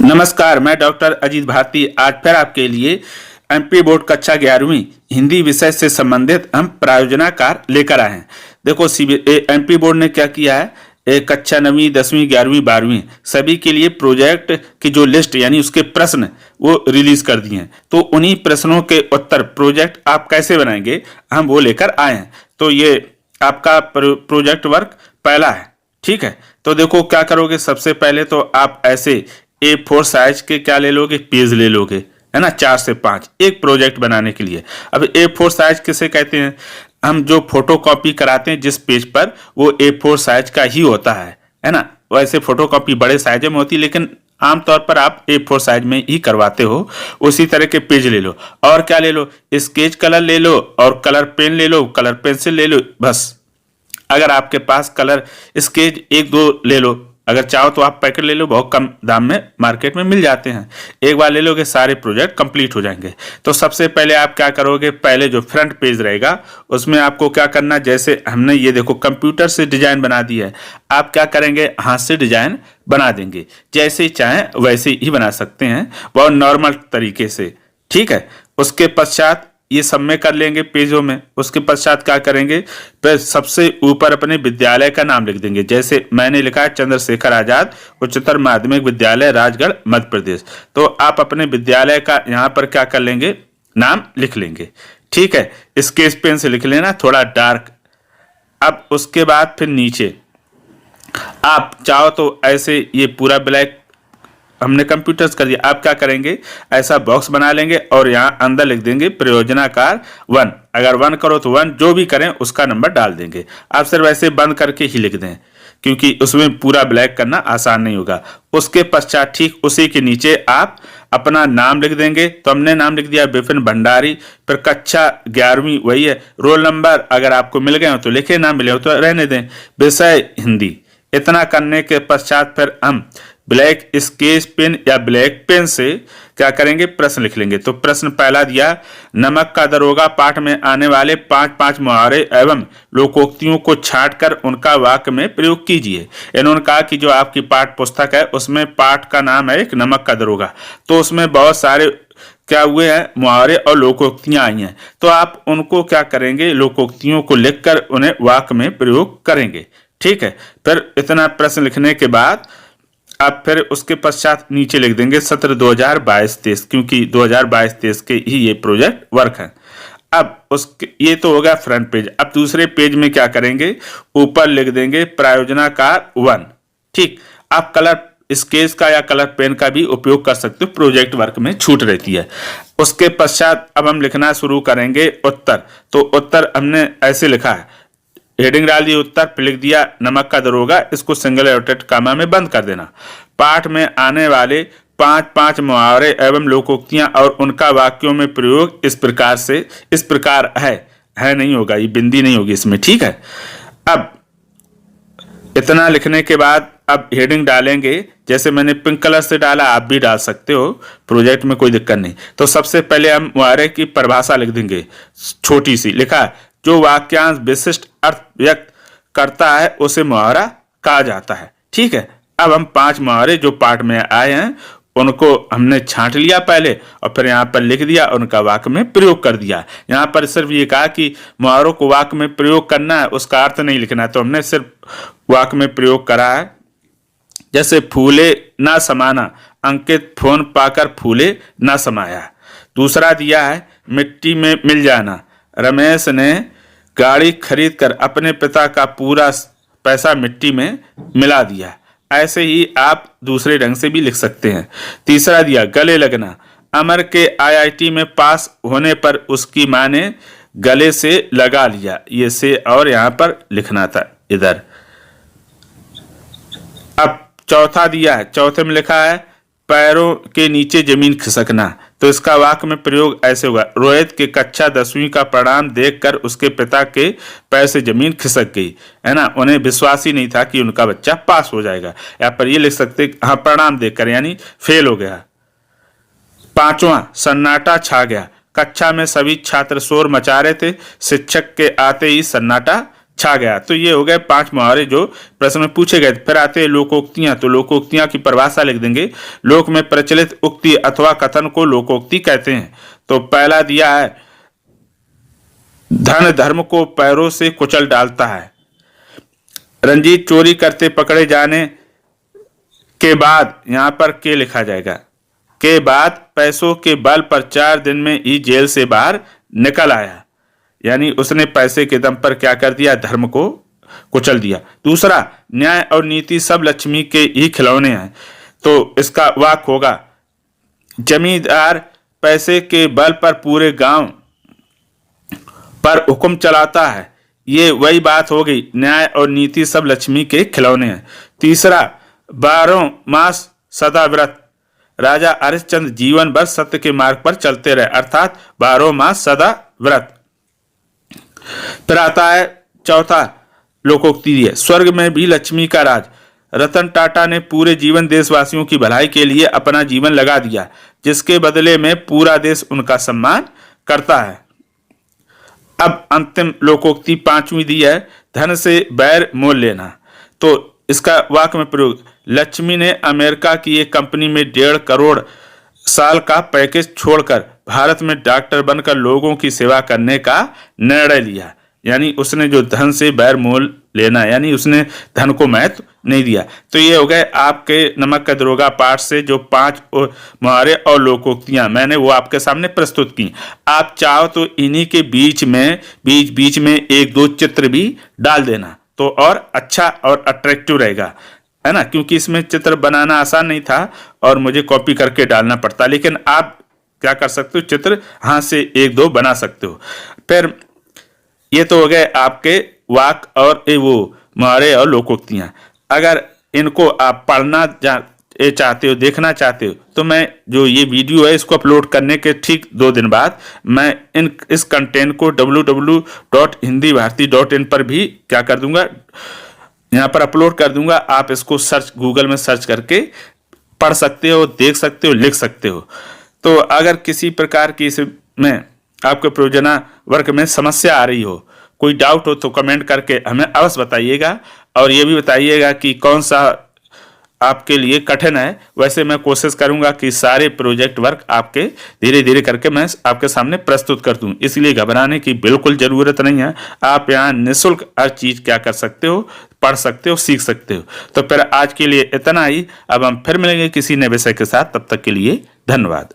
नमस्कार, मैं डॉक्टर अजीत भारती आज फिर आपके लिए एमपी बोर्ड कक्षा 11वीं हिंदी विषय से संबंधित हम प्रायोजना कार्य लेकर आए हैं। देखो एमपी बोर्ड ने क्या किया है, कक्षा 9वीं 10वीं 11वीं 12वीं सभी के लिए प्रोजेक्ट की जो लिस्ट यानी उसके प्रश्न वो रिलीज कर दिए हैं। तो उन्हीं प्रश्नों के उत्तर प्रोजेक्ट आप कैसे बनाएंगे हम वो लेकर आए हैं। तो ये आपका प्रोजेक्ट वर्क पहला है, ठीक है। तो देखो क्या करोगे, सबसे पहले तो आप ऐसे A4 साइज के क्या ले लोगे, पेज ले लोगे, है ना, 4 से 5 एक प्रोजेक्ट बनाने के लिए। अब A4 साइज किसे कहते हैं, हम जो फोटो कॉपी कराते हैं जिस पेज पर वो A4 साइज का ही होता है ना। वैसे फोटो कॉपी बड़े साइज में होती है लेकिन आमतौर पर आप A4 साइज में ही करवाते हो। उसी तरह के पेज ले लो और क्या ले लो, स्केच कलर ले लो और कलर पेन ले लो, कलर पेंसिल ले लो। बस अगर आपके पास कलर स्केच 1-2 ले लो, अगर चाहो तो आप पैकेट ले लो, बहुत कम दाम में मार्केट में मिल जाते हैं। एक बार ले लोगे सारे प्रोजेक्ट कंप्लीट हो जाएंगे। तो सबसे पहले आप क्या करोगे, पहले जो फ्रंट पेज रहेगा उसमें आपको क्या करना, जैसे हमने ये देखो कंप्यूटर से डिजाइन बना दी है, आप क्या करेंगे हाथ से डिजाइन बना देंगे, जैसे चाहें वैसे ही बना सकते हैं, बहुत नॉर्मल तरीके से, ठीक है। उसके पश्चात ये सब में कर लेंगे पेजों में। उसके पश्चात क्या करेंगे, फिर सबसे ऊपर अपने विद्यालय का नाम लिख देंगे। जैसे मैंने लिखा है चंद्रशेखर आजाद उच्चतर माध्यमिक विद्यालय राजगढ़ मध्य प्रदेश, तो आप अपने विद्यालय का यहाँ पर क्या कर लेंगे, नाम लिख लेंगे, ठीक है। स्केच पेन से लिख लेना थोड़ा डार्क। अब उसके बाद फिर नीचे आप चाहो तो ऐसे ये पूरा ब्लैक हमने कंप्यूटर्स कर दिया, आप क्या करेंगे ऐसा बॉक्स बना लेंगे और यहाँ अंदर लिख देंगे प्रयोजनाकार 1। अगर 1 करो तो 1, जो भी करें उसका नंबर डाल देंगे। आप सिर्फ ऐसे बंद करके ही लिख दें क्योंकि उसमें पूरा ब्लैक करना आसान नहीं होगा। उसके पश्चात ठीक उसी के नीचे आप अपना नाम लिख देंगे। तो हमने नाम लिख दिया विपिन भंडारी, फिर कक्षा 11वीं वही है, रोल नंबर अगर आपको मिल गए हो तो लिखे, ना मिले हो तो रहने दें, विषय हिंदी। इतना करने के पश्चात फिर हम ब्लैक स्केच पेन या ब्लैक पेन से क्या करेंगे, प्रश्न लिख लेंगे। तो प्रश्न पहला दिया, नमक का दरोगा पाठ में आने वाले 5-5 मुहावरे एवं लोकोक्तियों को छांटकर उनका वाक्य में प्रयोग कीजिए। इन्होंने कहा कि जो आपकी पाठ पुस्तक है उसमें पाठ का नाम है एक नमक का दरोगा, तो उसमें बहुत सारे क्या हुए हैं, मुहावरे और लोकोक्तियां आई हैं। तो आप उनको क्या करेंगे, लोकोक्तियों को लिखकर उन्हें वाक्य में प्रयोग करेंगे, ठीक है। फिर इतना प्रश्न लिखने के बाद आप फिर उसके पश्चात नीचे लिख देंगे सत्र 2022-23, क्योंकि 2022-23 के ही ये प्रोजेक्ट वर्क है। अब उसके ये तो होगा फ्रंट पेज। अब दूसरे पेज में क्या करेंगे, ऊपर लिख देंगे प्रायोजनाकार 1, ठीक। आप कलर स्केच का या कलर पेन का भी उपयोग कर सकते हो, प्रोजेक्ट वर्क में छूट रहती है। उसके पश्चात अब हम लिखना शुरू करेंगे उत्तर। तो उत्तर हमने ऐसे लिखा है, हेडिंग डाल दी उत्तर, फिर लिख दिया नमक का दरोगा, इसको सिंगल एवटेड कामा में बंद कर देना। पाठ में आने वाले 5-5 मुहावरे एवं लोकोक्तियां और उनका वाक्यों में प्रयोग इस प्रकार से, इस प्रकार है नहीं होगा, ये बिंदी नहीं होगी इसमें, ठीक है। अब इतना लिखने के बाद अब हेडिंग डालेंगे, जैसे मैंने पिंक कलर से डाला आप भी डाल सकते हो, प्रोजेक्ट में कोई दिक्कत नहीं। तो सबसे पहले हम मुहावरे की परिभाषा लिख देंगे, छोटी सी लिखा, जो वाक्यांश विशिष्ट अर्थ व्यक्त करता है उसे मुहावरा कहा जाता है, ठीक है। अब हम 5 मुहावरे जो पाठ में आए हैं उनको हमने छांट लिया पहले और फिर यहाँ पर लिख दिया और उनका वाक्य में प्रयोग कर दिया। यहाँ पर सिर्फ ये कहा कि मुहावरों को वाक्य में प्रयोग करना है, उसका अर्थ नहीं लिखना है, तो हमने सिर्फ वाक्य में प्रयोग करा है। जैसे फूले ना समाना, अंकित फोन पाकर फूले ना समाया। दूसरा दिया है मिट्टी में मिल जाना, रमेश ने गाड़ी खरीदकर अपने पिता का पूरा पैसा मिट्टी में मिला दिया। ऐसे ही आप दूसरे ढंग से भी लिख सकते हैं। तीसरा दिया गले लगना, अमर के IIT में पास होने पर उसकी मां ने गले से लगा लिया, ये से और यहाँ पर लिखना था इधर। अब चौथा दिया है, चौथे में लिखा है पैरों के नीचे जमीन खिसकना, तो इसका वाक्य में प्रयोग ऐसे होगा, रोहित के कक्षा 10वीं का परिणाम देखकर उसके पिता के पैर से जमीन खिसक गई, है ना, उन्हें विश्वास ही नहीं था कि उनका बच्चा पास हो जाएगा। यहाँ पर ये लिख सकते हाँ, परिणाम देखकर यानी फेल हो गया। पांचवा सन्नाटा छा गया, कक्षा में सभी छात्र शोर मचा रहे थे, शिक्षक के आते ही सन्नाटा छा गया। तो ये हो गए 5 मुहावरे जो प्रश्न में पूछे गए। फिर आते हैं लोकोक्तियां। तो लोकोक्तियां की परिभाषा लिख देंगे। लोक में प्रचलित उक्ति अथवा कथन को लोकोक्ति कहते हैं। तो पहला दिया है, धन धर्म को पैरों से कुचल डालता है। रंजीत चोरी करते पकड़े जाने के बाद, यहां पर के लिखा जाएगा, के बाद पैसों के बल पर 4 दिन में ही जेल से बाहर निकल आया। यानी उसने पैसे के दम पर क्या कर दिया, धर्म को कुचल दिया। दूसरा, न्याय और नीति सब लक्ष्मी के ही खिलौने हैं। तो इसका वाक्य होगा, जमींदार पैसे के बल पर पूरे गांव पर हुक्म चलाता है। ये वही बात हो गई, न्याय और नीति सब लक्ष्मी के खिलौने हैं। तीसरा, 12 मास सदा व्रत, राजा हरिश्चंद्र जीवन भर सत्य के मार्ग पर चलते रहे, अर्थात 12 मास सदा व्रत। फिर आता है चौथा लोकोक्ति है, स्वर्ग में भी लक्ष्मी का राज। रतन टाटा ने पूरे जीवन देशवासियों की भलाई के लिए अपना जीवन लगा दिया, जिसके बदले में पूरा देश उनका सम्मान करता है। अब अंतिम लोकोक्ति 5वीं दी है, धन से बैर मोल लेना। तो इसका वाक्य में प्रयोग, लक्ष्मी ने अमेरिका की एक कंपनी में 1.5 करोड़ साल का पैकेज छोड़कर भारत में डॉक्टर बनकर लोगों की सेवा करने का निर्णय लिया। यानी उसने जो धन से बैर मोल लेना, यानी उसने धन को महत्व नहीं दिया। तो ये हो गए आपके नमक का दरोगा पाठ से जो 5 मुहावरे और लोकोक्तियां मैंने वो आपके सामने प्रस्तुत की। आप चाहो तो इन्हीं के बीच में 1-2 चित्र भी डाल देना, तो और अच्छा और अट्रैक्टिव रहेगा, है ना। क्योंकि इसमें चित्र बनाना आसान नहीं था और मुझे कॉपी करके डालना पड़ता, लेकिन आप क्या कर सकते हो, चित्र हाथ से 1-2 बना सकते हो। फिर ये तो हो गए आपके वाक और वो मुहावरे और लोकोक्तियां। अगर इनको आप पढ़ना चाहते हो, देखना चाहते हो, तो मैं जो ये वीडियो है इसको अपलोड करने के ठीक 2 दिन बाद मैं इस कंटेंट को www.hindibharati.in पर भी क्या कर दूंगा, यहाँ पर अपलोड कर दूंगा। आप इसको गूगल में सर्च करके पढ़ सकते हो, देख सकते हो, लिख सकते हो। तो अगर किसी प्रकार की इसमें आपके प्रयोजना वर्ग में समस्या आ रही हो, कोई डाउट हो, तो कमेंट करके हमें अवश्य बताइएगा। और ये भी बताइएगा कि कौन सा आपके लिए कठिन है। वैसे मैं कोशिश करूंगा कि सारे प्रोजेक्ट वर्क आपके धीरे धीरे करके मैं आपके सामने प्रस्तुत कर दूं। इसलिए घबराने की बिल्कुल ज़रूरत नहीं है। आप यहाँ निःशुल्क हर चीज़ क्या कर सकते हो, पढ़ सकते हो, सीख सकते हो। तो फिर आज के लिए इतना ही। अब हम फिर मिलेंगे किसी नए विषय के साथ। तब तक के लिए धन्यवाद।